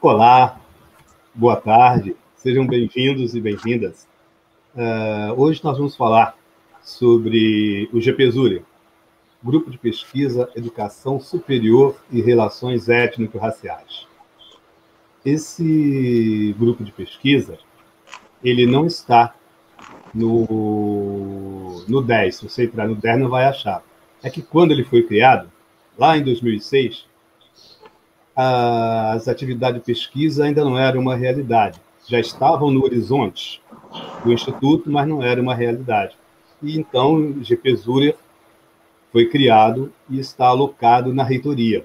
Olá, boa tarde, sejam bem-vindos e bem-vindas. Hoje nós vamos falar sobre o GPZURE, Grupo de Pesquisa Educação Superior e Relações Étnico-Raciais. Esse grupo de pesquisa, ele não está no 10, se você entrar no 10 não vai achar. É que quando ele foi criado, lá em 2006, as atividades de pesquisa ainda não eram uma realidade. Já estavam no horizonte do Instituto, mas não era uma realidade. E então o GPZURE foi criado e está alocado na reitoria.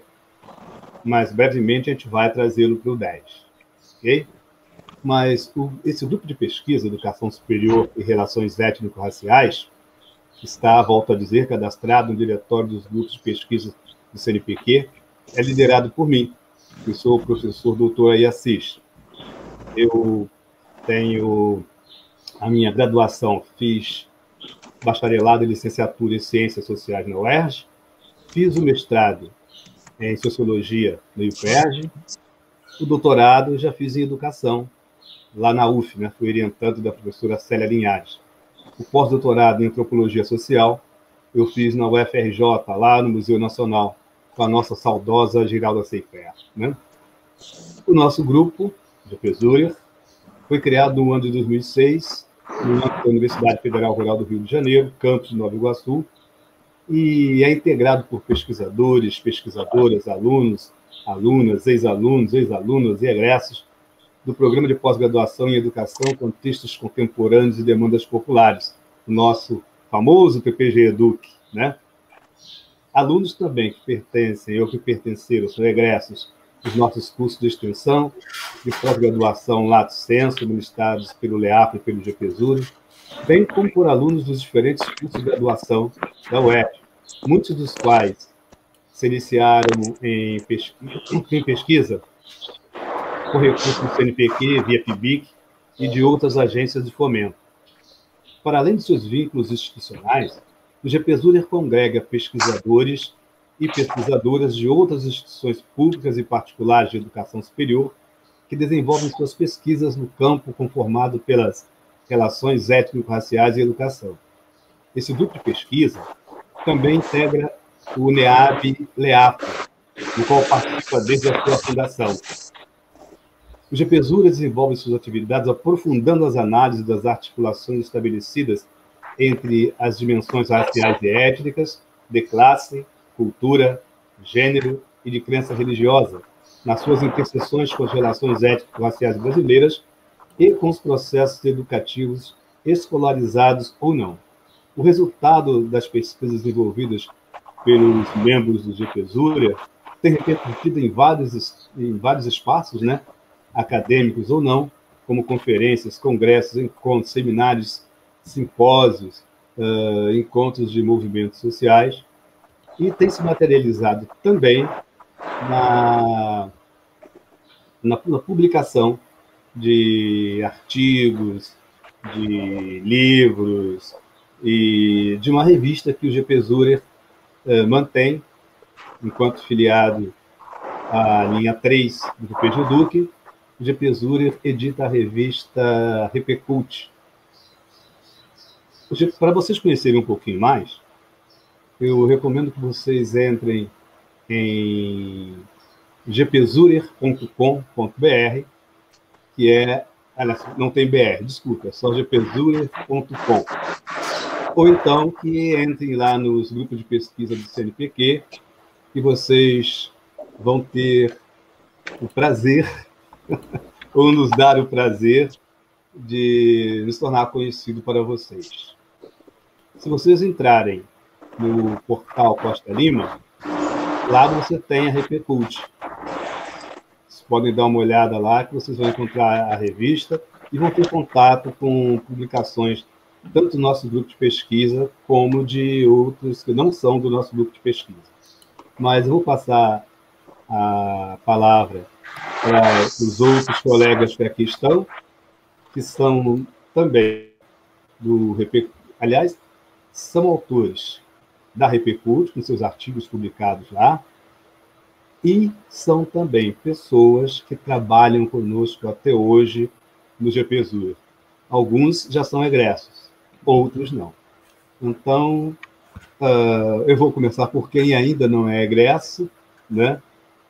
Mas brevemente a gente vai trazê-lo para o 10. Ok? Mas esse grupo de pesquisa, Educação Superior e Relações Étnico-Raciais, está, volto a dizer, cadastrado no diretório dos grupos de pesquisa do CNPq, é liderado por mim, que sou o professor doutor aí Assis. Eu tenho a minha graduação, fiz bacharelado e licenciatura em Ciências Sociais na UERJ, fiz o mestrado em Sociologia no IUPERJ, o doutorado já fiz em Educação, lá na UF, né? Fui orientando da professora Célia Linhares. O pós-doutorado em Antropologia Social eu fiz na UFRJ, lá no Museu Nacional, com a nossa saudosa Giralda Seifer, né? O nosso grupo, GPZURE, foi criado no ano de 2006, no âmbito da Universidade Federal Rural do Rio de Janeiro, campus de Nova Iguaçu, e é integrado por pesquisadores, pesquisadoras, alunos, alunas, ex-alunos, ex-alunas e egressos do Programa de Pós-Graduação em Educação, Contextos Contemporâneos e Demandas Populares, o nosso famoso PPG-EDUC, né? Alunos também que pertencem ou que pertenceram, são egressos dos nossos cursos de extensão, de pós-graduação Lato Sensu, ministrados pelo LEAP e pelo GPZURE, bem como por alunos dos diferentes cursos de graduação da UERJ, muitos dos quais se iniciaram em pesquisa com recursos do CNPq, via PIBIC e de outras agências de fomento. Para além de seus vínculos institucionais, o GPZURE congrega pesquisadores e pesquisadoras de outras instituições públicas e particulares de educação superior que desenvolvem suas pesquisas no campo conformado pelas relações étnico-raciais e educação. Esse grupo de pesquisa também integra o NEAB-LEAP, no qual participa desde a sua fundação. O GPZURE desenvolve suas atividades aprofundando as análises das articulações estabelecidas entre as dimensões raciais e étnicas, de classe, cultura, gênero e de crença religiosa, nas suas interseções com as relações étnico-raciais brasileiras e com os processos educativos escolarizados ou não. O resultado das pesquisas desenvolvidas pelos membros do GPZURE tem repercutido em vários espaços, né, acadêmicos ou não, como conferências, congressos, encontros, seminários, simpósios, encontros de movimentos sociais, e tem se materializado também na publicação de artigos, de livros e de uma revista que o GPZURE mantém, enquanto filiado à linha 3 do PGDUC. O GPZURE edita a revista Repecult. Para vocês conhecerem um pouquinho mais, eu recomendo que vocês entrem em gpzure.com.br, que é... não tem BR, desculpa, é só gpzure.com. Ou então que entrem lá nos grupos de pesquisa do CNPq, que vocês vão ter o prazer, ou nos dar o prazer, de nos tornar conhecido para vocês. Se vocês entrarem no portal Costa Lima, lá você tem a Repecult. Vocês podem dar uma olhada lá, que vocês vão encontrar a revista e vão ter contato com publicações tanto do nosso grupo de pesquisa, como de outros que não são do nosso grupo de pesquisa. Mas eu vou passar a palavra para os outros colegas que aqui estão, que são também do Repecult. Aliás, são autores da Repecult, com seus artigos publicados lá, e são também pessoas que trabalham conosco até hoje no GPZUR. Alguns já são egressos, outros não. Então, eu vou começar por quem ainda não é egresso, né?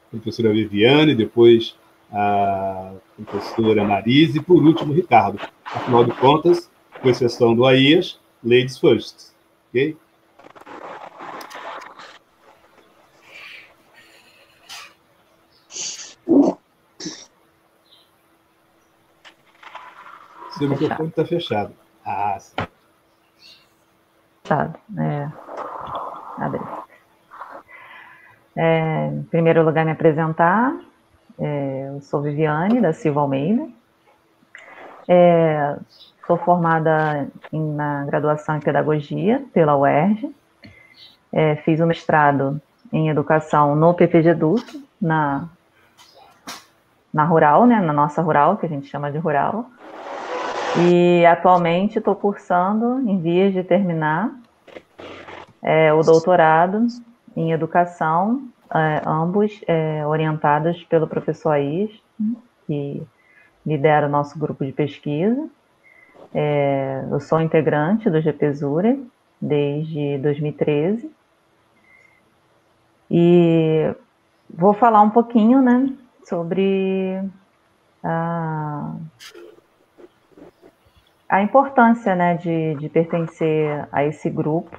A professora Viviane, depois a professora Marise e, por último, Ricardo. Afinal de contas, com exceção do AIAS, ladies first. Ok? Seu microfone está fechado. Ah, sim. Fechado. Em primeiro lugar, me apresentar. Eu sou Viviane da Silva Almeida. Sou formada na graduação em Pedagogia pela UERJ. Fiz o mestrado em Educação no PPG-DUC, na Rural, né, na nossa Rural, que a gente chama de Rural. E atualmente estou cursando, em vias de terminar, o doutorado em Educação, ambos orientados pelo professor Aias, que lidera o nosso grupo de pesquisa. Eu sou integrante do GPZUR desde 2013 e vou falar um pouquinho, né, sobre a importância, né, de pertencer a esse grupo,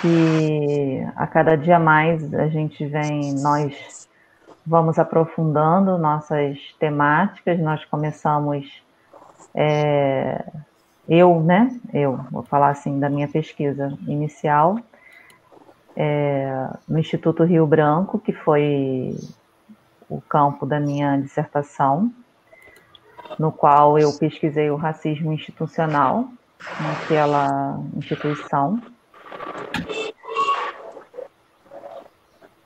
que a cada dia mais nós vamos aprofundando nossas temáticas. Nós começamos, eu vou falar assim da minha pesquisa inicial, no Instituto Rio Branco, que foi o campo da minha dissertação, no qual eu pesquisei o racismo institucional naquela instituição.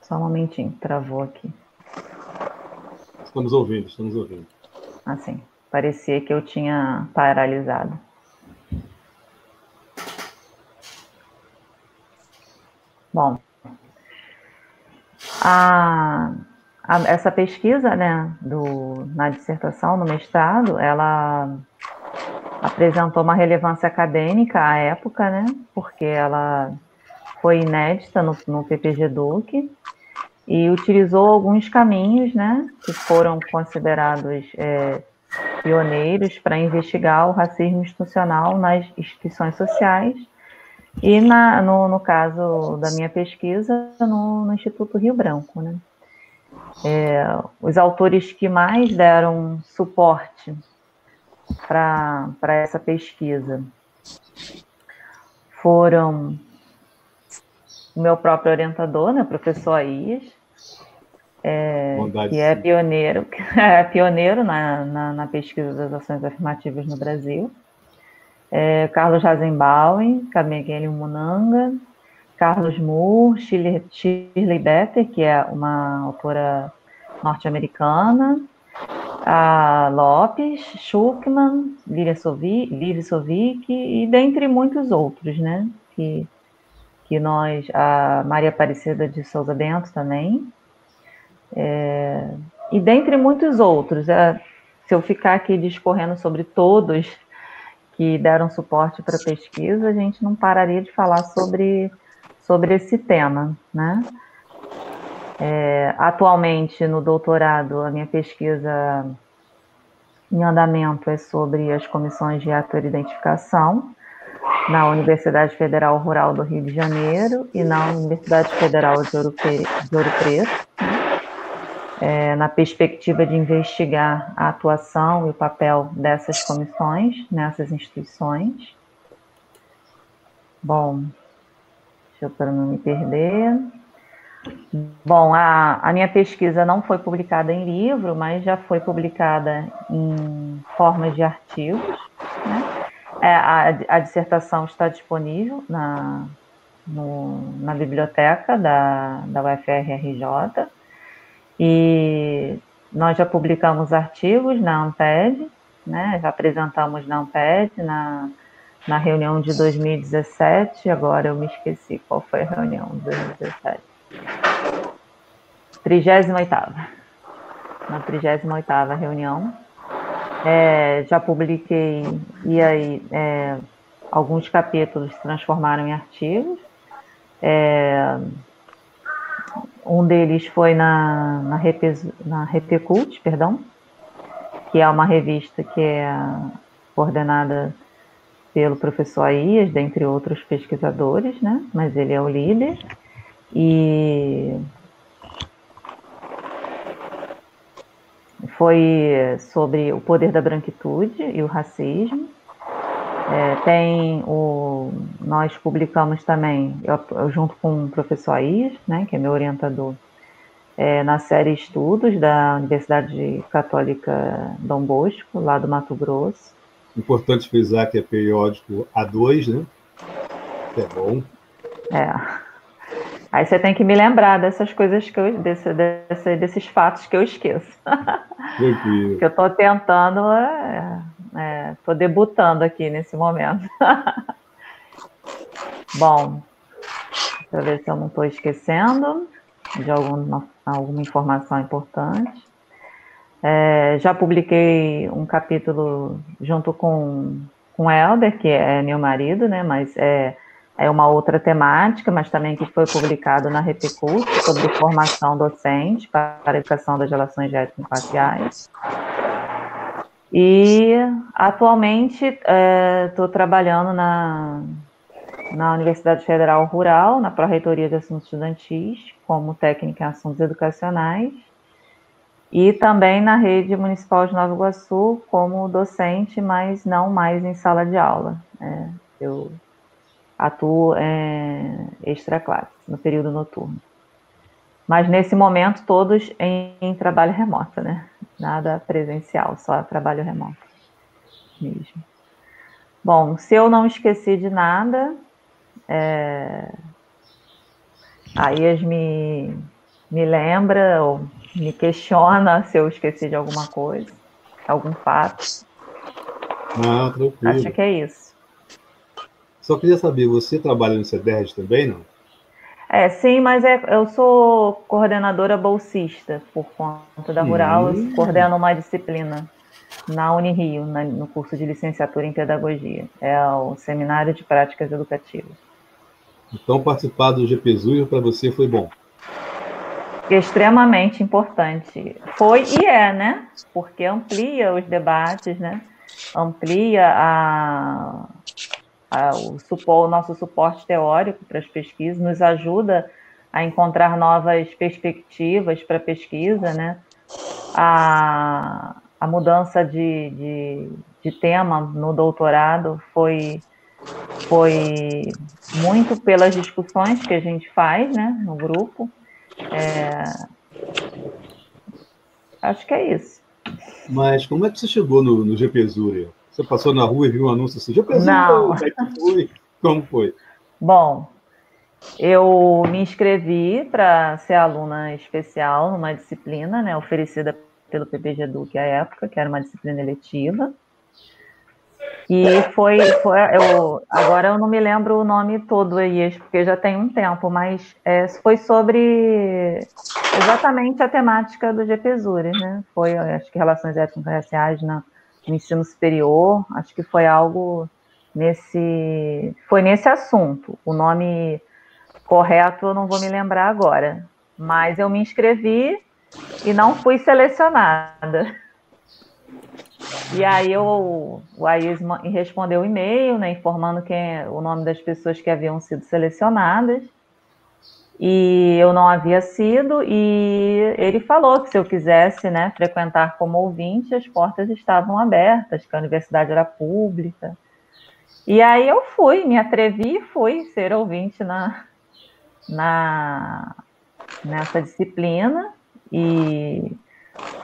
Só um momentinho, travou aqui. Estamos ouvindo. Assim, parecia que eu tinha paralisado. Bom, essa pesquisa, né, na dissertação, no mestrado, ela apresentou uma relevância acadêmica à época, né, porque ela foi inédita no PPG-DUC e utilizou alguns caminhos, né, que foram considerados pioneiros para investigar o racismo institucional nas instituições sociais e, no caso da minha pesquisa, no Instituto Rio Branco, né. Os autores que mais deram suporte para essa pesquisa foram o meu próprio orientador, né, o professor Aias, que é pioneiro na pesquisa das ações afirmativas no Brasil, Carlos Rasenbaum, Kamegeli Munanga, Carlos Moore, Shirley Better, que é uma autora norte-americana, a Lopes, Schuckman, Lili Sovic e dentre muitos outros, né? Que a Maria Aparecida de Souza Bento também, e dentre muitos outros. Se eu ficar aqui discorrendo sobre todos que deram suporte para a pesquisa, a gente não pararia de falar sobre esse tema, né? Atualmente, no doutorado, a minha pesquisa em andamento é sobre as comissões de heteroidentificação na Universidade Federal Rural do Rio de Janeiro e na Universidade Federal de Ouro Preto, na perspectiva de investigar a atuação e o papel dessas comissões nessas instituições. Bom, deixa eu para não me perder. Bom, a minha pesquisa não foi publicada em livro, mas já foi publicada em forma de artigos, né? A dissertação está disponível na biblioteca da UFRJ e nós já publicamos artigos na ANPED, né? Já apresentamos na ANPED na reunião de 2017, agora eu me esqueci qual foi a reunião de 2017. 38ª. Na 38ª reunião. Já publiquei, e aí alguns capítulos se transformaram em artigos. Um deles foi na Repecult, perdão, que é uma revista que é coordenada pelo professor Aías, dentre outros pesquisadores, né? Mas ele é o líder. E foi sobre o poder da branquitude e o racismo. Nós publicamos também, eu junto com o professor Aías, né, que é meu orientador, na série Estudos da Universidade Católica Dom Bosco, lá do Mato Grosso. Importante frisar que é periódico A2, né? É bom. Aí você tem que me lembrar dessas coisas desses fatos que eu esqueço. Tranquilo. Que eu estou tentando, estou debutando aqui nesse momento. Bom, para ver se eu não estou esquecendo de alguma informação importante. Já publiquei um capítulo junto com o Helder, que é meu marido, né? Mas é uma outra temática, mas também que foi publicado na Repecult, sobre formação docente para a educação das relações étnico-raciais. E atualmente estou trabalhando na Universidade Federal Rural, na Pró-Reitoria de Assuntos Estudantis, como técnica em assuntos educacionais, e também na Rede Municipal de Nova Iguaçu, como docente, mas não mais em sala de aula. Eu atuo extra classe, no período noturno. Mas nesse momento todos em trabalho remoto, né? Nada presencial, só trabalho remoto mesmo. Bom, se eu não esqueci de nada, a Ias me lembra ou me questiona se eu esqueci de alguma coisa, algum fato. Não, tranquilo. Acho que é isso. Só queria saber, você trabalha no CEDERJ também, não? Sim, mas eu sou coordenadora bolsista por conta da Rural, eu coordeno uma disciplina na Unirio, no curso de licenciatura em pedagogia. É o Seminário de Práticas Educativas. Então, participar do GPZUR para você foi bom? Extremamente importante. Foi e né? Porque amplia os debates, né? Amplia o nosso suporte teórico para as pesquisas, nos ajuda a encontrar novas perspectivas para a pesquisa, né? A mudança de tema no doutorado foi muito pelas discussões que a gente faz, né, no grupo. Acho que é isso. Mas como é que você chegou no GPZUR? Você passou na rua e viu um anúncio assim, GPZUR, Não. aí tu foi. Como foi? Bom, eu me inscrevi para ser aluna especial numa disciplina, né, oferecida pelo PPG Educ à época, que era uma disciplina eletiva. E agora eu não me lembro o nome todo aí, porque já tem um tempo, mas foi sobre exatamente a temática do GPZUR, né? Foi, acho que relações étnico-raciais no ensino superior, acho que foi algo foi nesse assunto. O nome correto eu não vou me lembrar agora, mas eu me inscrevi e não fui selecionada. E aí o Aís respondeu o e-mail, né, informando o nome das pessoas que haviam sido selecionadas, e eu não havia sido, e ele falou que se eu quisesse, né, frequentar como ouvinte, as portas estavam abertas, que a universidade era pública. E aí eu fui, me atrevi e fui ser ouvinte nessa disciplina, e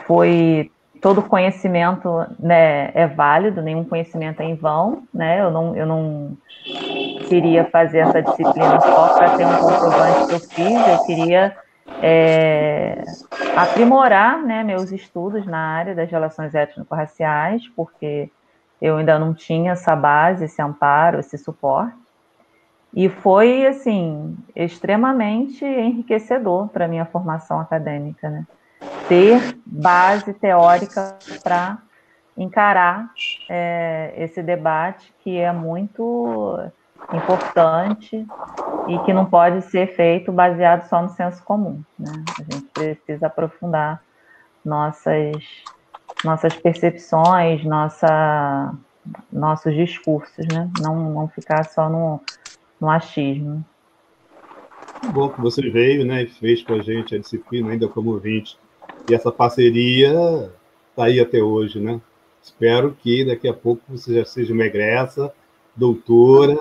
foi... Todo conhecimento, né, é válido, nenhum conhecimento é em vão, né? Eu não queria fazer essa disciplina só para ter um comprovante que eu fiz, eu queria aprimorar, né, meus estudos na área das relações étnico-raciais, porque eu ainda não tinha essa base, esse amparo, esse suporte. E foi, assim, extremamente enriquecedor para a minha formação acadêmica, né? Ter base teórica para encarar esse debate que é muito importante e que não pode ser feito baseado só no senso comum, né? A gente precisa aprofundar nossas percepções, nossos discursos, né? Não ficar só no achismo. Bom que você veio, né, e fez com a gente a disciplina ainda como ouvinte. E essa parceria está aí até hoje, né? Espero que daqui a pouco você já seja uma egressa, doutora,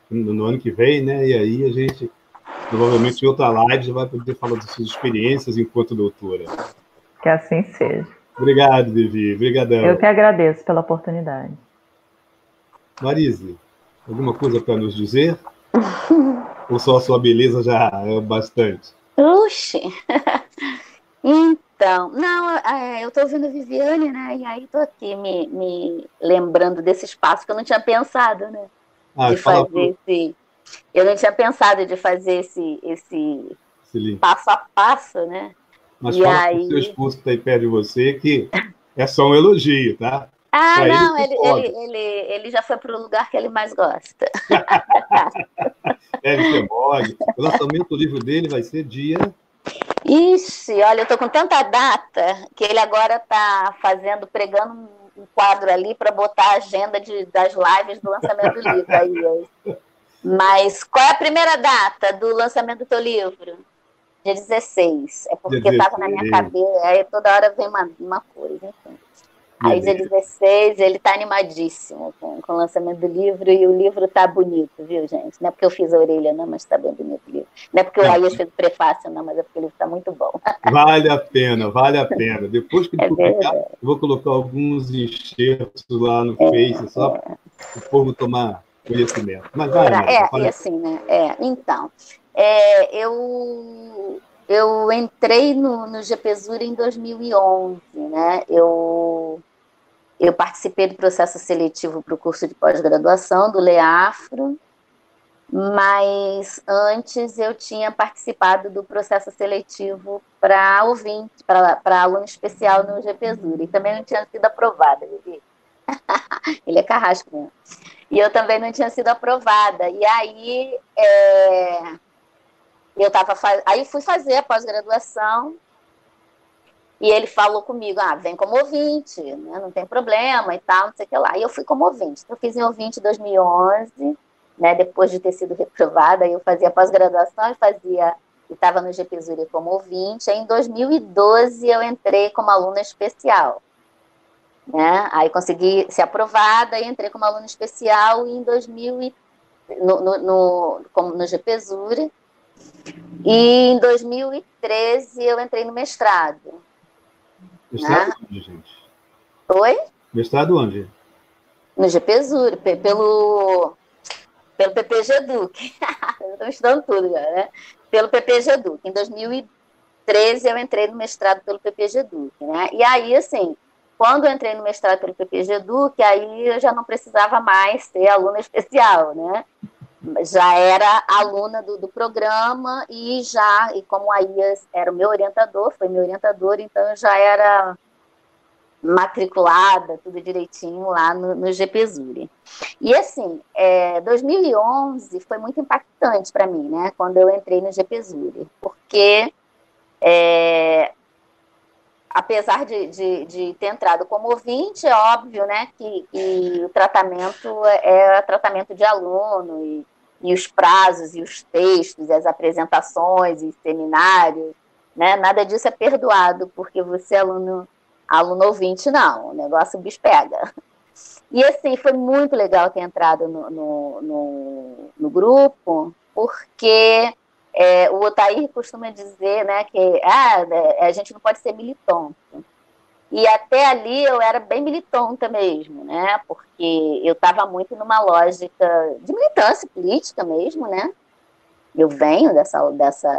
no ano que vem, né? E aí a gente, provavelmente em outra live, já vai poder falar das suas experiências enquanto doutora. Que assim seja. Obrigado, Vivi. Obrigadão. Eu que agradeço pela oportunidade. Marise, alguma coisa para nos dizer? Ou só a sua beleza já é bastante? Oxi! Então, não, eu estou ouvindo a Viviane, né? E aí estou aqui me lembrando desse espaço que eu não tinha pensado, né? De fazer esse. Eu não tinha pensado de fazer esse passo a passo, né? Mas e fala pro seu esposo que está aí perto de você que é só um elogio, tá? Ah, não, ele já foi para o lugar que ele mais gosta. Ele mole. O lançamento do livro dele vai ser dia... Ixi, olha, eu tô com tanta data que ele agora tá pregando um quadro ali para botar a agenda das lives do lançamento do livro. Aí. Mas qual é a primeira data do lançamento do teu livro? Dia 16. É porque estava na minha cabeça, aí toda hora vem uma coisa, enfim. Aí dia 16, ele tá animadíssimo com o lançamento do livro, e o livro tá bonito, viu, gente? Não é porque eu fiz a orelha, não, mas tá bem bonito o livro. Não é porque o Aías fez o prefácio, não, mas é porque o livro tá muito bom. Vale a pena, vale a pena. Depois que ele publicar, eu vou colocar alguns enxertos lá no Face, só para o povo tomar conhecimento. Mas vai, e assim, né? Então, eu entrei no GPZUR em 2011, né? Eu participei do processo seletivo para o curso de pós-graduação do LEAFRO, mas antes eu tinha participado do processo seletivo para ouvinte, para aluno especial no GPZUR, e também não tinha sido aprovada, Vivi. Ele é carrasco mesmo. E eu também não tinha sido aprovada. E aí aí fui fazer a pós-graduação, e ele falou comigo, vem como ouvinte, né? Não tem problema e tal, não sei o que lá. E eu fui como ouvinte. Eu fiz em ouvinte em 2011, né? Depois de ter sido reprovada, eu fazia pós-graduação e estava no GPZUR como ouvinte. Aí, em 2012, eu entrei como aluna especial, né? Aí consegui ser aprovada e entrei como aluna especial em 2000 no GPZUR. E em 2013 eu entrei no mestrado. Mestrado onde, gente? Oi? Mestrado onde? No GPZUR, pelo PPG Duque. Eu estou estudando tudo já, né? Pelo PPG Duque. Em 2013 eu entrei no mestrado pelo PPG Duque, né? E aí, assim, quando eu entrei no mestrado pelo PPG Duque, aí eu já não precisava mais ser aluna especial, né? Já era aluna do programa e como a Ias era o meu orientador, foi meu orientador, então eu já era matriculada, tudo direitinho lá no GPZUR. E assim, 2011 foi muito impactante para mim, né, quando eu entrei no GPZUR, porque apesar de ter entrado como ouvinte, é óbvio, né, que o tratamento é tratamento de aluno, e os prazos, e os textos, e as apresentações, e seminários, né, nada disso é perdoado, porque você é aluno ouvinte, não, o negócio o bicho pega. E assim, foi muito legal ter entrado no grupo, porque o Otair costuma dizer, né, que a gente não pode ser militonto. E até ali eu era bem militonta mesmo, né, porque eu estava muito numa lógica de militância política mesmo, né. Eu venho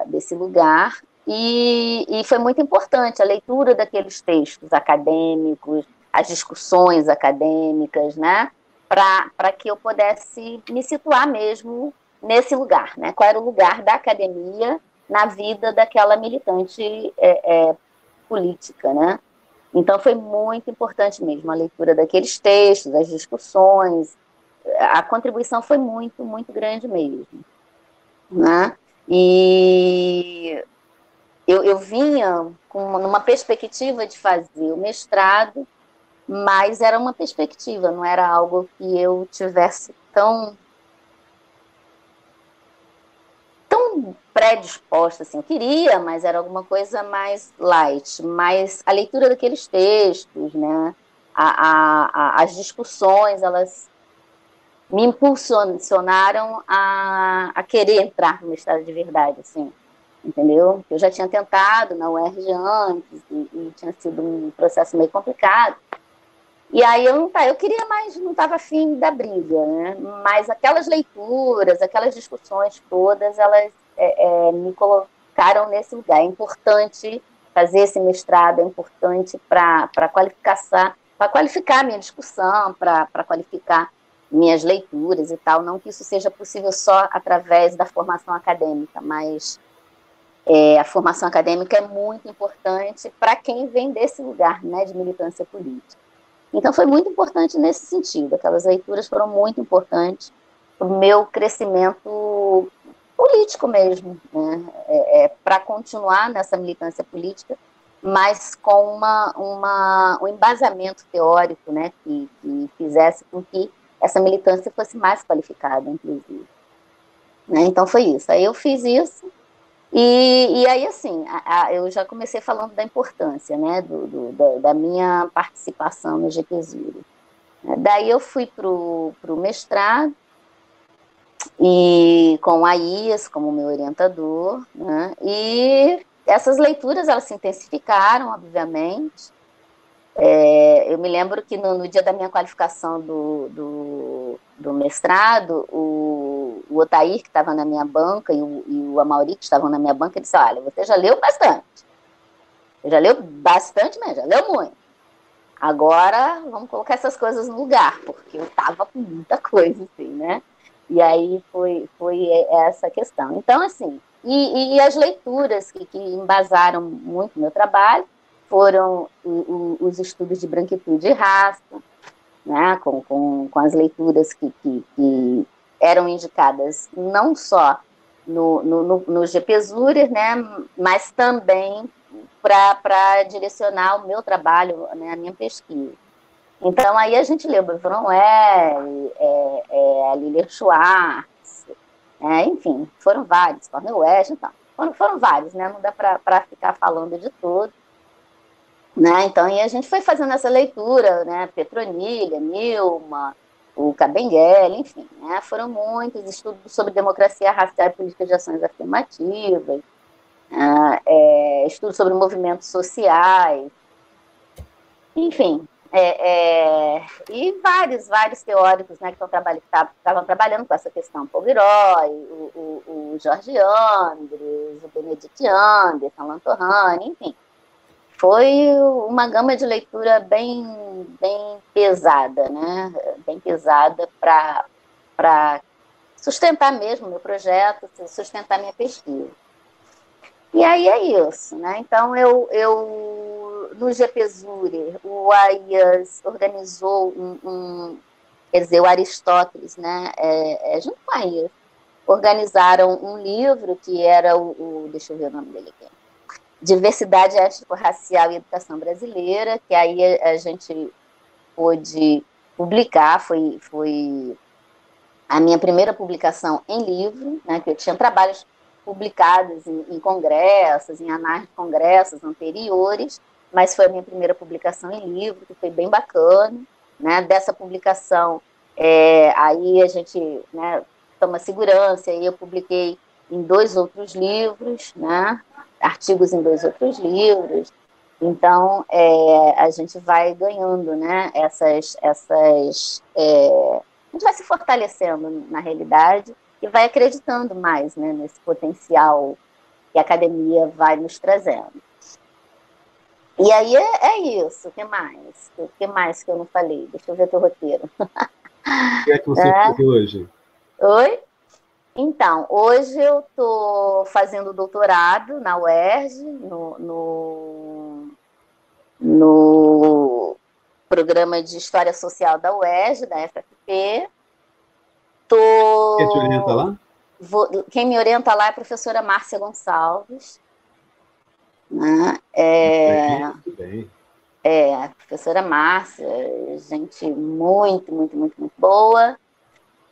desse lugar, e foi muito importante a leitura daqueles textos acadêmicos, as discussões acadêmicas, né, para que eu pudesse me situar mesmo nesse lugar, né? Qual era o lugar da academia na vida daquela militante política, né? Então foi muito importante mesmo a leitura daqueles textos, as discussões, a contribuição foi muito, muito grande mesmo, né? E eu vinha numa perspectiva de fazer o mestrado, mas era uma perspectiva, não era algo que eu tivesse tão predisposta, assim, eu queria, mas era alguma coisa mais light, mas a leitura daqueles textos, né, as discussões, elas me impulsionaram a querer entrar no mestrado de verdade, assim, entendeu? Eu já tinha tentado na UERJ antes, e tinha sido um processo meio complicado, e aí eu queria mais, não estava afim da briga, né? Mas aquelas leituras, aquelas discussões todas, elas me colocaram nesse lugar. É importante fazer esse mestrado, é importante para qualificar a minha discussão, para qualificar minhas leituras e tal. Não que isso seja possível só através da formação acadêmica, mas a formação acadêmica é muito importante para quem vem desse lugar, né, de militância política. Então, foi muito importante nesse sentido. Aquelas leituras foram muito importantes para o meu crescimento político mesmo, né? Para continuar nessa militância política, mas com um embasamento teórico, né? Que fizesse com que essa militância fosse mais qualificada, inclusive. Né? Então, foi isso. Aí eu fiz isso. E aí, assim, eu já comecei falando da importância, né, da minha participação no GPZURI. Daí eu fui para o mestrado, e com a IAS como meu orientador, né, e essas leituras, elas se intensificaram, obviamente. Eu me lembro que no dia da minha qualificação do mestrado, o Otair, que estava na minha banca, e o Amauri, que estavam na minha banca, ele disse: olha, você já leu bastante. Você já leu bastante mesmo, já leu muito. Agora, vamos colocar essas coisas no lugar, porque eu estava com muita coisa, assim, né? E aí foi essa questão. Então, assim, e as leituras que embasaram muito o meu trabalho foram os estudos de branquitude e raça, né, com as leituras que eram indicadas não só no GPZURI, né, mas também para direcionar o meu trabalho, né, a minha pesquisa. Então, aí a gente leu Bevron a Lilia Schwartz, enfim, foram vários, Cornel West, então, foram vários, né, não dá para ficar falando de todos. Né? Então, e a gente foi fazendo essa leitura, né? Petronilha, Nilma, o Kabengele, enfim, né? Foram muitos estudos sobre democracia racial e política de ações afirmativas, estudos sobre movimentos sociais, enfim, e vários teóricos, né, que estavam trabalhando com essa questão, Paul Villeroy, o Jorge Andres, o Benedict Anderson, Lantorrani, enfim. Foi uma gama de leitura bem pesada, né? Bem pesada para sustentar mesmo o meu projeto, sustentar minha pesquisa. E aí é isso, né? Então, no GPZURI, o AIAS organizou quer dizer, o Aristóteles, né? Junto com a AIAS, organizaram um livro que era deixa eu ver o nome dele aqui. Diversidade Étnico-Racial e Educação Brasileira, que aí a gente pôde publicar, foi a minha primeira publicação em livro, né, que eu tinha trabalhos publicados em congressos, em anais de congressos anteriores, mas foi a minha primeira publicação em livro, que foi bem bacana, né, dessa publicação, aí a gente, né, toma segurança, e eu publiquei em 2 outros livros, né, artigos em 2 outros livros. Então, a gente vai ganhando, né, a gente vai se fortalecendo na realidade e vai acreditando mais, né, nesse potencial que a academia vai nos trazendo. E aí é isso. O que mais? O que mais que eu não falei? Deixa eu ver teu roteiro. O que é que você fez hoje? Oi? Então, hoje eu estou fazendo doutorado na UERJ, no programa de História Social da UERJ, da FFP. Quem te orienta lá? Quem me orienta lá é a professora Márcia Gonçalves. Né? Muito bem. A professora Márcia, gente muito, muito, muito, muito boa.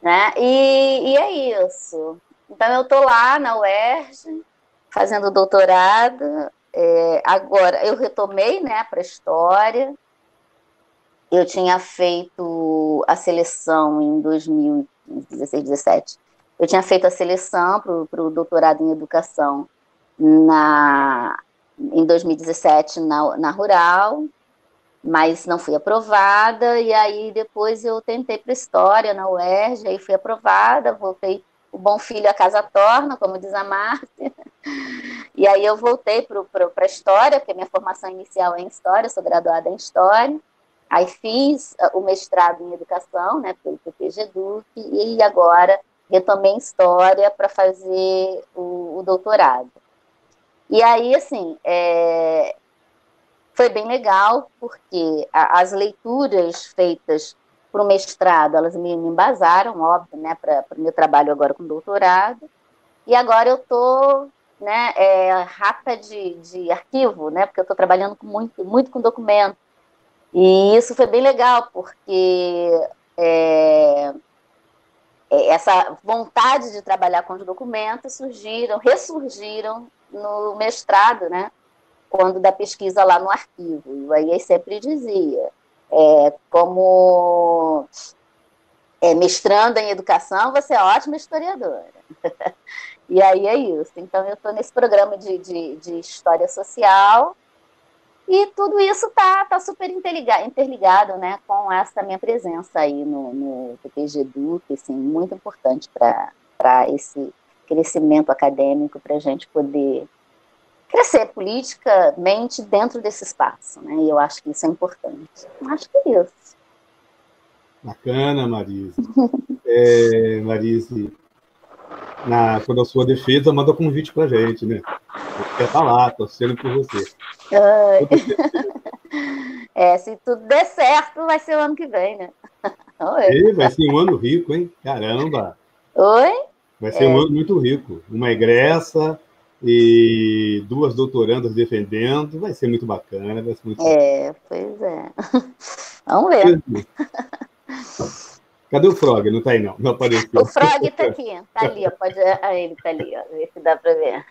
Né? E é isso. Então, eu estou lá na UERJ, fazendo doutorado. Agora, eu retomei, né, para História. Eu tinha feito a seleção em 2016, 17. Eu tinha feito a seleção para o doutorado em Educação em 2017 na Rural, mas não fui aprovada, e aí depois eu tentei para História na UERJ, aí fui aprovada, voltei, o bom filho a casa torna, como diz a Márcia, e aí eu voltei para História, porque minha formação inicial é em História, sou graduada em História, aí fiz o mestrado em Educação, né, pelo PPG-Duc, e agora retomei em História para fazer o doutorado. E aí, assim, foi bem legal, porque as leituras feitas para o mestrado, elas me embasaram, óbvio, né, para o meu trabalho agora com doutorado. E agora eu estou, né, rata de arquivo, né, porque eu estou trabalhando muito, muito com documento. E isso foi bem legal, porque essa vontade de trabalhar com os documentos ressurgiram no mestrado, né? Quando da pesquisa lá no arquivo. E o Aiei sempre dizia, como mestranda em educação, você é ótima historiadora. E aí é isso. Então, eu estou nesse programa de história social e tudo isso está super interligado, né, com essa minha presença aí no PPG-Duc, assim, muito importante para esse crescimento acadêmico, para a gente poder crescer politicamente dentro desse espaço, né? E eu acho que isso é importante. Acho que é isso. Bacana, Marise. Marise, quando a sua defesa, manda convite pra gente, né? Eu quero estar lá, torcendo por você. Se tudo der certo, vai ser o ano que vem, né? Vai ser um ano rico, hein? Caramba! Oi? Vai ser um ano muito rico. Uma egressa e 2 doutorandas defendendo. Vai ser muito bacana. Vai ser muito pois é. Vamos ver. Cadê o Frog? Não está aí, não. Não apareceu. O Frog está aqui. Está ali, ó. Ele está ali, ó. Ver se dá para ver.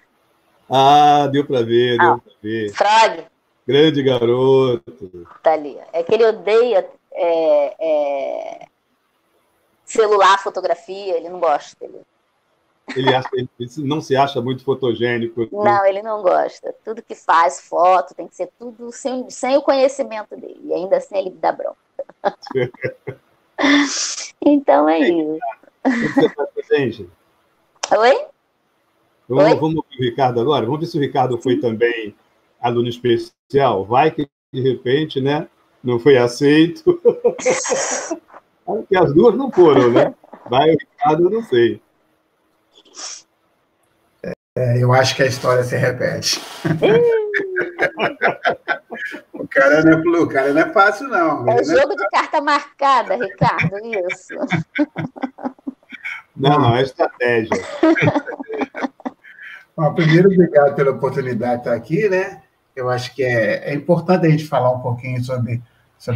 Deu para ver, deu para ver. Frog. Grande garoto. Está ali. É que ele odeia celular, fotografia. Ele não gosta dele. Ele não se acha muito fotogênico. Não, ele não gosta. Tudo que faz, foto, tem que ser tudo sem o conhecimento dele. E ainda assim ele dá bronca. Então é isso. O que você faz pra gente? Oi? Vamos ouvir o Ricardo agora? Vamos ver se o Ricardo foi também aluno especial. Vai que, de repente, né, não foi aceito. Porque as duas não foram, né? Vai o Ricardo, eu não sei. Eu acho que a história se repete. O cara não é fácil, não. É jogo de carta marcada, Ricardo, isso. Não, é estratégia. Bom, primeiro, obrigado pela oportunidade de estar aqui, né? Eu acho que é importante a gente falar um pouquinho sobre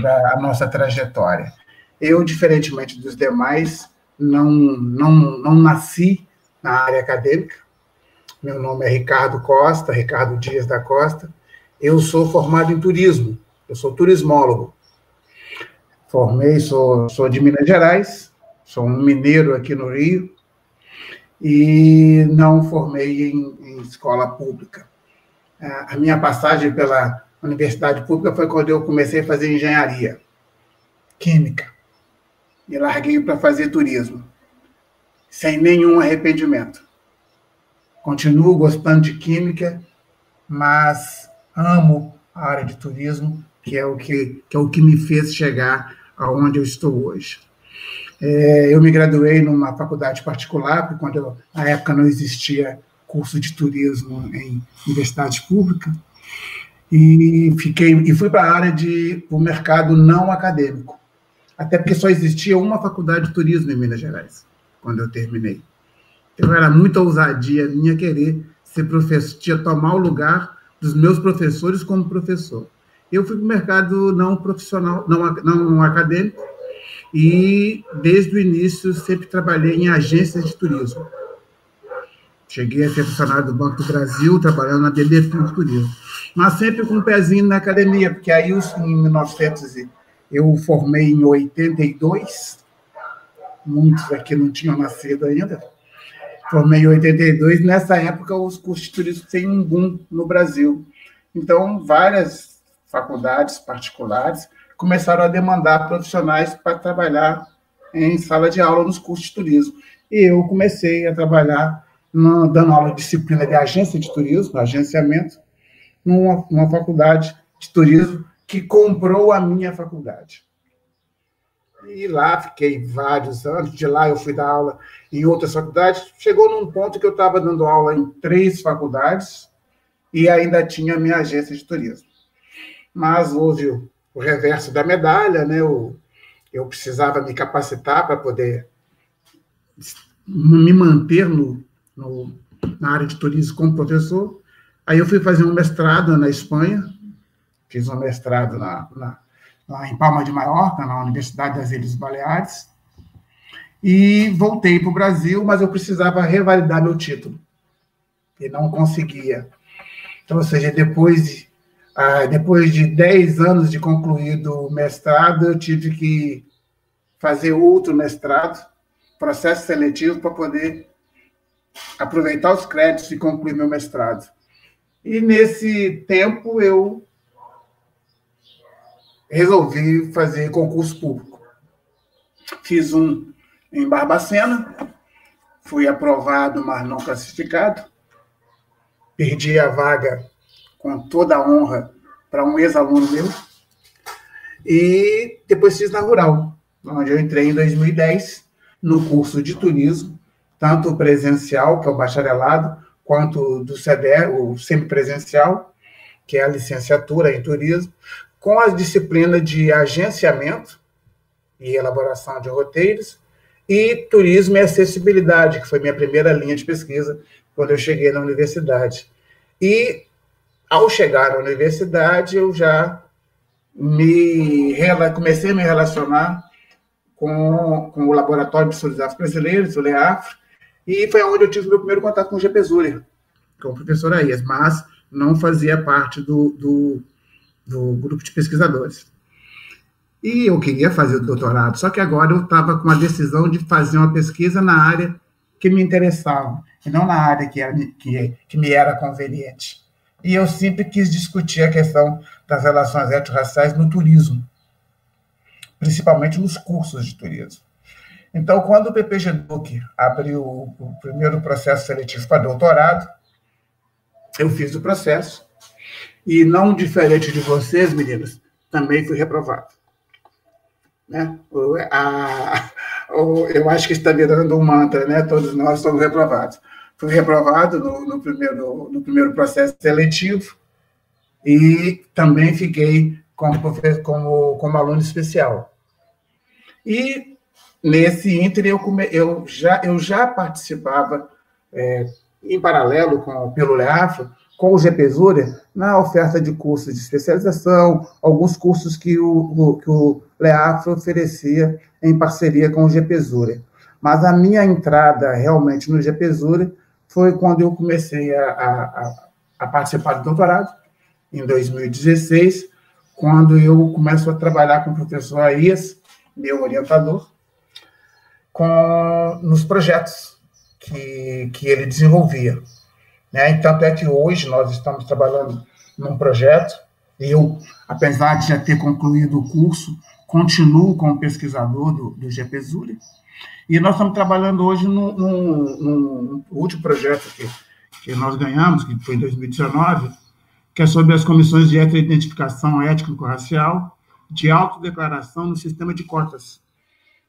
a nossa trajetória. Eu, diferentemente dos demais, não nasci na área acadêmica. Meu nome é Ricardo Costa, Ricardo Dias da Costa. Eu sou formado em turismo, eu sou turismólogo. Sou de Minas Gerais, sou um mineiro aqui no Rio, e não formei em escola pública. A minha passagem pela universidade pública foi quando eu comecei a fazer engenharia química. E larguei para fazer turismo, sem nenhum arrependimento. Continuo gostando de química, mas amo a área de turismo, que é o que me fez chegar aonde eu estou hoje. Eu me graduei numa faculdade particular, porque na época não existia curso de turismo em universidades públicas, e fui para a área do mercado não acadêmico, até porque só existia uma faculdade de turismo em Minas Gerais, quando eu terminei. Então, era muita ousadia minha querer ser professor, tinha tomar o lugar dos meus professores como professor. Eu fui para o mercado não profissional, não acadêmico, e, desde o início, sempre trabalhei em agências de turismo. Cheguei a ser funcionário do Banco do Brasil, trabalhando na BB Turismo. Mas sempre com um pezinho na academia, porque aí, em 1900, eu formei em 82, muitos aqui não tinham nascido ainda. Formei em 82, nessa época os cursos de turismo têm um boom no Brasil. Então, várias faculdades particulares começaram a demandar profissionais para trabalhar em sala de aula nos cursos de turismo. E eu comecei a trabalhar dando aula de disciplina de agência de turismo, agenciamento, numa faculdade de turismo que comprou a minha faculdade. E lá fiquei vários anos. De lá eu fui dar aula em outras faculdades. Chegou num ponto que eu estava dando aula em 3 faculdades e ainda tinha a minha agência de turismo. Mas houve o reverso da medalha, né? Eu precisava me capacitar para poder me manter na área de turismo como professor. Aí eu fui fazer um mestrado na Espanha, fiz um mestrado lá em Palma de Mallorca, na Universidade das Ilhas Baleares, e voltei para o Brasil, mas eu precisava revalidar meu título, e não conseguia. Então, ou seja, depois de 10 anos de concluído o mestrado, eu tive que fazer outro mestrado, processo seletivo, para poder aproveitar os créditos e concluir meu mestrado. E, nesse tempo, eu resolvi fazer concurso público. Fiz um em Barbacena, fui aprovado, mas não classificado. Perdi a vaga com toda a honra para um ex-aluno meu. E depois fiz na Rural, onde eu entrei em 2010 no curso de turismo, tanto presencial, que é o bacharelado, quanto do CDE, o semipresencial, que é a licenciatura em turismo, com as disciplinas de agenciamento e elaboração de roteiros, e turismo e acessibilidade, que foi minha primeira linha de pesquisa quando eu cheguei na universidade. E, ao chegar na universidade, eu já comecei a me relacionar com o Laboratório de Estudos Afro-Brasileiros, o LEAFRO, e foi onde eu tive meu primeiro contato com o Gepesuri, com o professor Aías, mas não fazia parte do grupo de pesquisadores. E eu queria fazer o doutorado, só que agora eu estava com a decisão de fazer uma pesquisa na área que me interessava, e não na área que me era conveniente. E eu sempre quis discutir a questão das relações étnico-raciais no turismo, principalmente nos cursos de turismo. Então, quando o PPG-Duc abriu o primeiro processo seletivo para doutorado, eu fiz o processo, e, não diferente de vocês, meninas, também fui reprovado. Né? Eu acho que está virando um mantra, né? Todos nós somos reprovados. Fui reprovado no primeiro processo seletivo e também fiquei como aluno especial. E, nesse ínter, eu já participava, em paralelo pelo LEAFRO, com o Gepesuri, na oferta de cursos de especialização, alguns cursos que o LEAFRO oferecia em parceria com o Gepesuri. Mas a minha entrada realmente no Gepesuri foi quando eu comecei a participar do doutorado, em 2016, quando eu começo a trabalhar com o professor Aías, meu orientador, nos projetos que ele desenvolvia. Né? Tanto é que hoje nós estamos trabalhando num projeto, eu, apesar de já ter concluído o curso, continuo como pesquisador do Gepesuri, e nós estamos trabalhando hoje num último projeto que nós ganhamos, que foi em 2019, que é sobre as comissões de heteroidentificação étnico-racial de autodeclaração no sistema de cotas.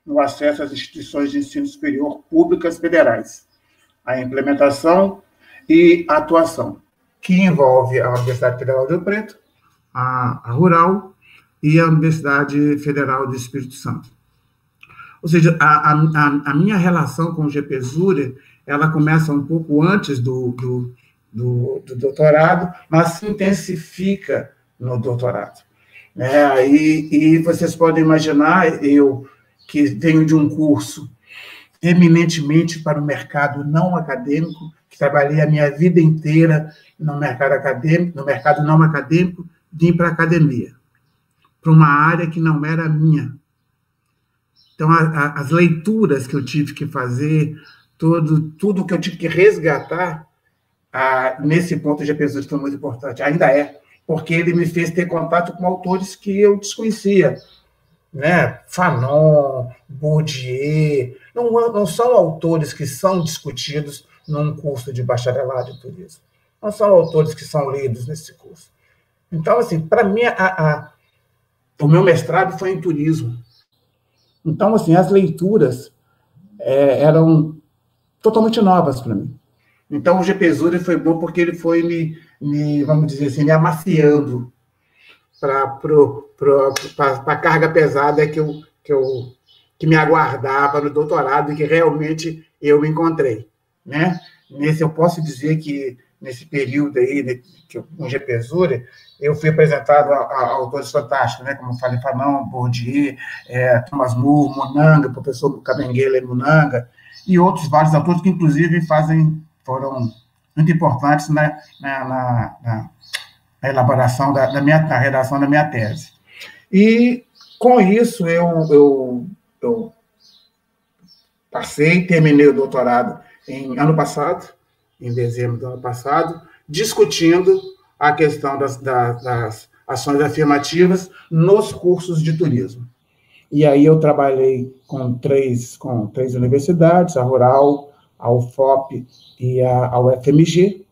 no acesso às instituições de ensino superior públicas federais, a implementação e a atuação, que envolve a Universidade Federal de Rio Preto, a Rural e a Universidade Federal do Espírito Santo. Ou seja, a minha relação com o GPZURE, ela começa um pouco antes do doutorado, mas se intensifica no doutorado. E vocês podem imaginar, eu que venho de um curso eminentemente para o mercado não acadêmico, que trabalhei a minha vida inteira no mercado acadêmico, no mercado não acadêmico, vim para a academia, para uma área que não era minha. Então, as leituras que eu tive que fazer, tudo que eu tive que resgatar, nesse ponto de GPZURE foi muito importante, ainda é, porque ele me fez ter contato com autores que eu desconhecia, né? Fanon, Bourdieu, não são autores que são discutidos num curso de bacharelado em turismo, não são autores que são lidos nesse curso. Então, assim, para mim, o meu mestrado foi em turismo. Então, assim, as leituras eram totalmente novas para mim. Então, o GPZURE foi bom porque ele foi vamos dizer assim, me amaciando para a carga pesada que me aguardava no doutorado e que realmente eu me encontrei, né? Eu posso dizer que nesse período aí, no GPZURE, eu fui apresentado a autores fantásticos, né? Como eu falei, Fanon, Bourdieu, Thomas More, Munanga, o professor Kabengele Munanga, e outros vários autores que, inclusive, foram muito importantes na elaboração na redação da minha tese. E, com isso, eu terminei o doutorado ano passado, em dezembro do ano passado, discutindo a questão das ações afirmativas nos cursos de turismo. E aí eu trabalhei com três universidades, a Rural, a UFOP e a UFMG,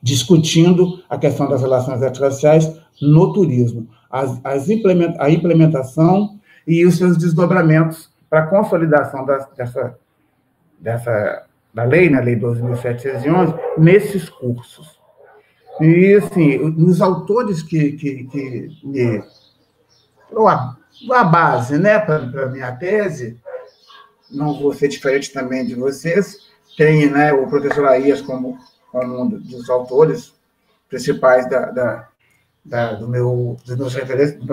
discutindo a questão das relações interraciais no turismo, a implementação e os seus desdobramentos para a consolidação da lei, na Lei 12.711, nesses cursos. E, assim, os autores que me... A base, né, para a minha tese, não vou ser diferente também de vocês, tem, né, o professor Aías como um dos autores principais do meu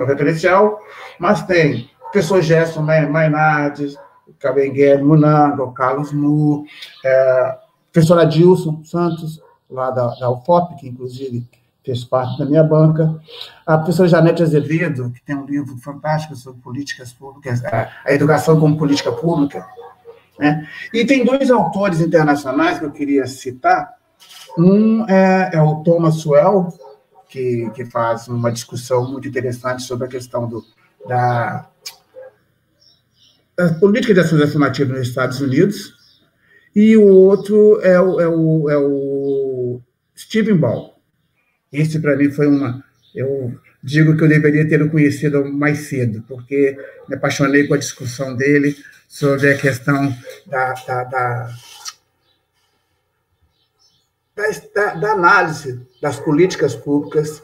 referencial, mas tem o professor Gerson Mainardes, o Kabengele Munanga, o Carlos Moore, o professor Adilson Santos, lá da UFOP, que, inclusive, fez parte da minha banca, a professora Janete Azevedo, que tem um livro fantástico sobre políticas públicas, a educação como política pública, né? E tem dois autores internacionais que eu queria citar. Um é o Thomas Sowell, que faz uma discussão muito interessante sobre a questão da política de ações afirmativas nos Estados Unidos, e o outro é o Stephen Ball. Esse, para mim, foi eu digo que eu deveria ter o conhecido mais cedo, porque me apaixonei com a discussão dele sobre a questão da análise das políticas públicas,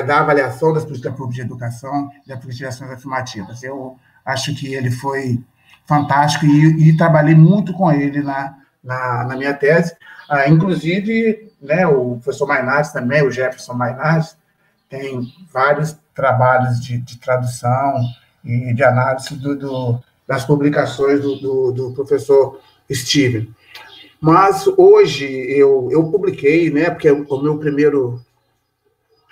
da avaliação das políticas públicas de educação e das políticas de ações afirmativas. Eu acho que ele foi fantástico e trabalhei muito com ele na minha tese. Inclusive, né, o professor Mainardes também, o Jefferson Mainardes, tem vários trabalhos de tradução e de análise das publicações do professor Steven. Mas hoje eu publiquei, né, porque a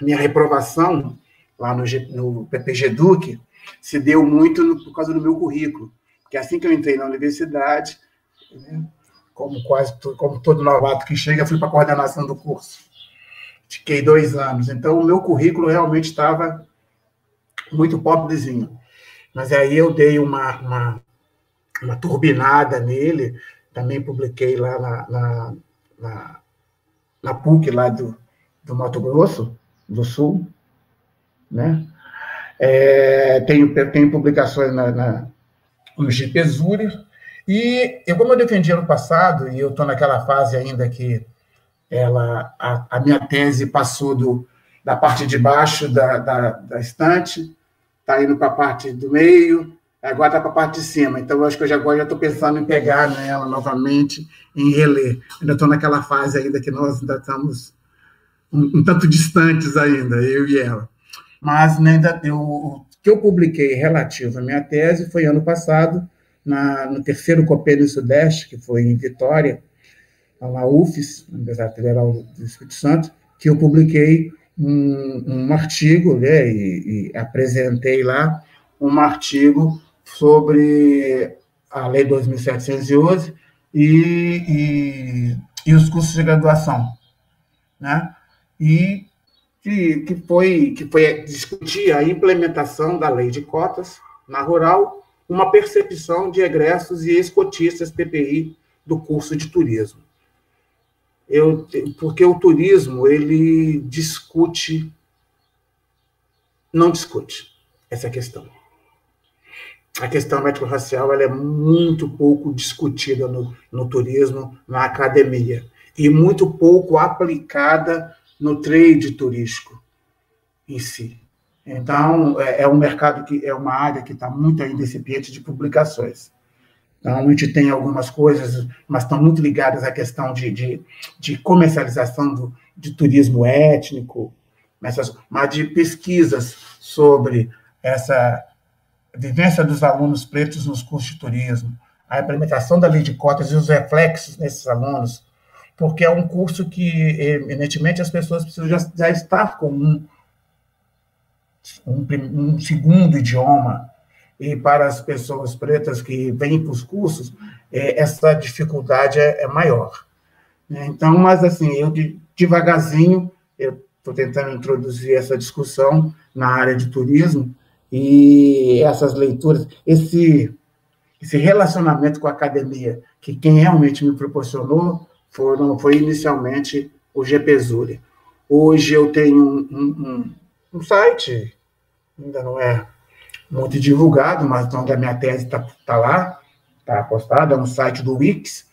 minha reprovação lá no PPG-DUC se deu muito por causa do meu currículo, porque assim que eu entrei na universidade, né, como todo novato que chega, fui para a coordenação do curso. Fiquei 2 anos. Então, o meu currículo realmente estava muito pobrezinho. Mas aí eu dei uma turbinada nele, também publiquei lá na PUC, lá do Mato Grosso do Sul, né? Tenho publicações no GPZURI, e como eu defendi ano passado, e eu estou naquela fase ainda que a minha tese passou da parte de baixo da estante, está indo para a parte do meio, agora está para a parte de cima. Então, eu acho que agora já estou pensando em pegar nela novamente, em reler. Ainda estou naquela fase ainda que nós ainda estamos um tanto distantes ainda, eu e ela. Mas o que eu publiquei relativo à minha tese foi ano passado, no terceiro Copênio Sudeste, que foi em Vitória, na UFES, Universidade Federal do Espírito Santo, que eu publiquei um artigo, né, e apresentei lá um artigo sobre a Lei 2.711 e os cursos de graduação, né? E que foi discutir a implementação da lei de cotas na rural, uma percepção de egressos e ex-cotistas PPI do curso de turismo. Porque o turismo, ele não discute essa questão. A questão étnico-racial ela é muito pouco discutida no turismo, na academia, e muito pouco aplicada no trade turístico em si. Então, é um mercado é uma área que está muito ainda incipiente de publicações. Então, a gente tem algumas coisas, mas estão muito ligadas à questão de comercialização de turismo étnico, mas de pesquisas sobre essa vivência dos alunos pretos nos cursos de turismo, a implementação da lei de cotas e os reflexos nesses alunos, porque é um curso que, evidentemente, as pessoas precisam já estar com um segundo idioma, e para as pessoas pretas que vêm para os cursos, essa dificuldade é maior. Então, mas assim, eu devagarzinho, eu estou tentando introduzir essa discussão na área de turismo, e essas leituras, esse relacionamento com a academia, que quem realmente me proporcionou foi inicialmente o GPZURI. Hoje eu tenho um site, ainda não é muito divulgado, mas onde a minha tese está lá, está postada, no site do Wix,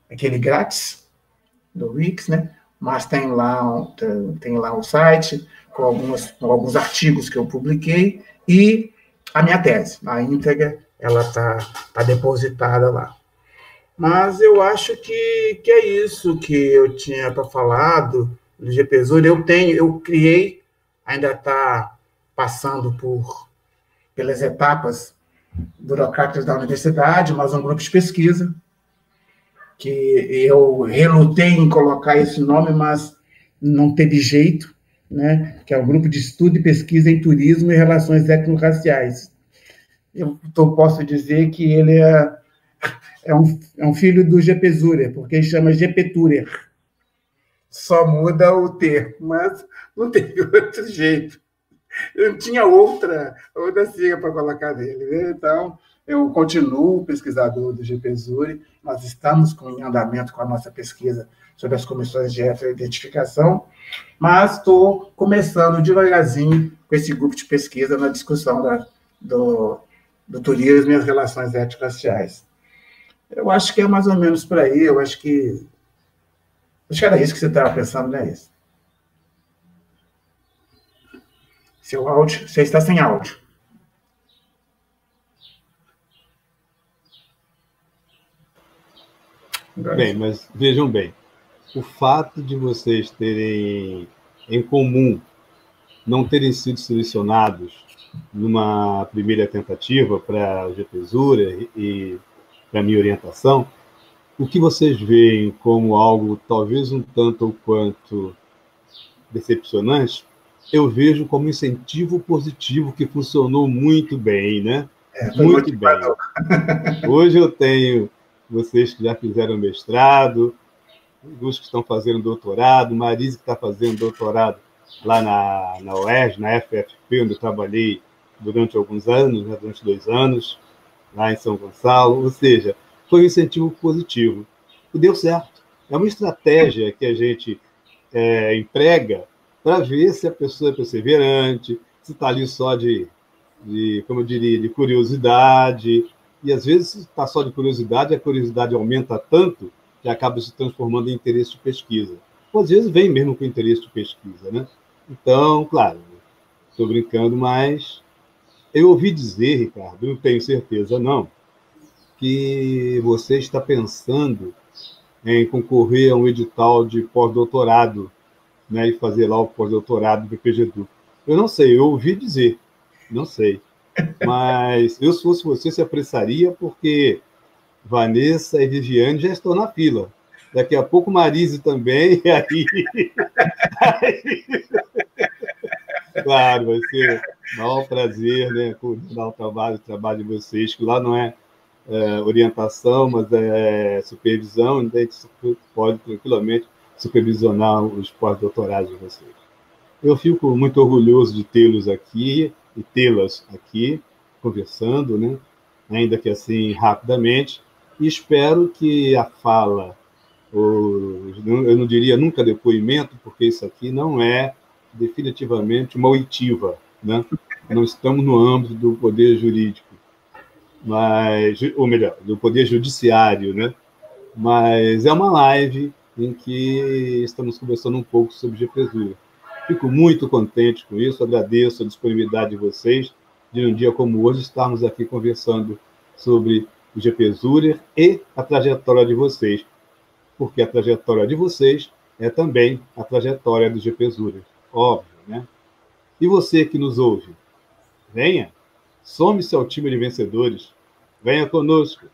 aquele grátis do Wix, né? Mas tem lá o site com alguns artigos que eu publiquei e a minha tese, a íntegra, ela está depositada lá. Mas eu acho que é isso que eu tinha para falar do GPZURI. Eu criei, ainda está passando pelas etapas burocráticas da universidade, mas um grupo de pesquisa, que eu relutei em colocar esse nome, mas não teve jeito, né? Que é o Grupo de Estudo e Pesquisa em Turismo e Relações Étnico-Raciais. Eu posso dizer que ele é um filho do GPZURI, porque ele chama GPTURER. Só muda o termo, mas não teve outro jeito. Eu não tinha outra sigla para colocar nele, né? Então, eu continuo pesquisador do GPZURI, nós estamos em andamento com a nossa pesquisa sobre as comissões de identificação, mas estou começando devagarzinho com esse grupo de pesquisa na discussão do turismo e as relações étnico-raciais. Eu acho que é mais ou menos por aí, acho que era isso que você estava pensando, não é isso? Seu áudio, você está sem áudio. Bem, mas vejam bem, o fato de vocês terem em comum não terem sido selecionados numa primeira tentativa para o GPZURI e para a minha orientação, o que vocês veem como algo talvez um tanto ou quanto decepcionante, eu vejo como incentivo positivo que funcionou muito bem, né? Muito bem. Hoje eu tenho vocês que já fizeram mestrado, alguns que estão fazendo doutorado, Marise que está fazendo doutorado lá na UERJ, na FFP, onde eu trabalhei durante alguns anos, né, durante 2 anos, lá em São Gonçalo, ou seja, foi um incentivo positivo. E deu certo. É uma estratégia que a gente emprega para ver se a pessoa é perseverante, se está ali só como eu diria, de curiosidade, E, às vezes, está só de curiosidade, a curiosidade aumenta tanto que acaba se transformando em interesse de pesquisa. Ou, às vezes, vem mesmo com interesse de pesquisa, né? Então, claro, estou brincando, mas eu ouvi dizer, Ricardo, não tenho certeza, não, que você está pensando em concorrer a um edital de pós-doutorado, né, e fazer lá o pós-doutorado do PGDU. Eu não sei, eu ouvi dizer, não sei. Mas eu, se fosse você, se apressaria, porque Vanessa e Viviane já estão na fila. Daqui a pouco Marise também, e aí claro, vai ser um maior prazer, né, coordenar o trabalho de vocês, que lá não é, orientação, mas é supervisão, então a gente pode tranquilamente supervisionar os pós-doutorados de vocês. Eu fico muito orgulhoso de tê-los aqui e tê-las aqui, conversando, né? Ainda que assim, rapidamente, e espero que a fala, eu não diria nunca depoimento, porque isso aqui não é definitivamente uma oitiva, né? Não estamos no âmbito do poder jurídico, mas, ou melhor, do poder judiciário, né? Mas é uma live em que estamos conversando um pouco sobre GPSURER. Fico muito contente com isso, agradeço a disponibilidade de vocês de, um dia como hoje, estarmos aqui conversando sobre o GPSURER e a trajetória de vocês, porque a trajetória de vocês é também a trajetória do GPSURER, óbvio, né? E você que nos ouve, venha, some-se ao time de vencedores, venha conosco.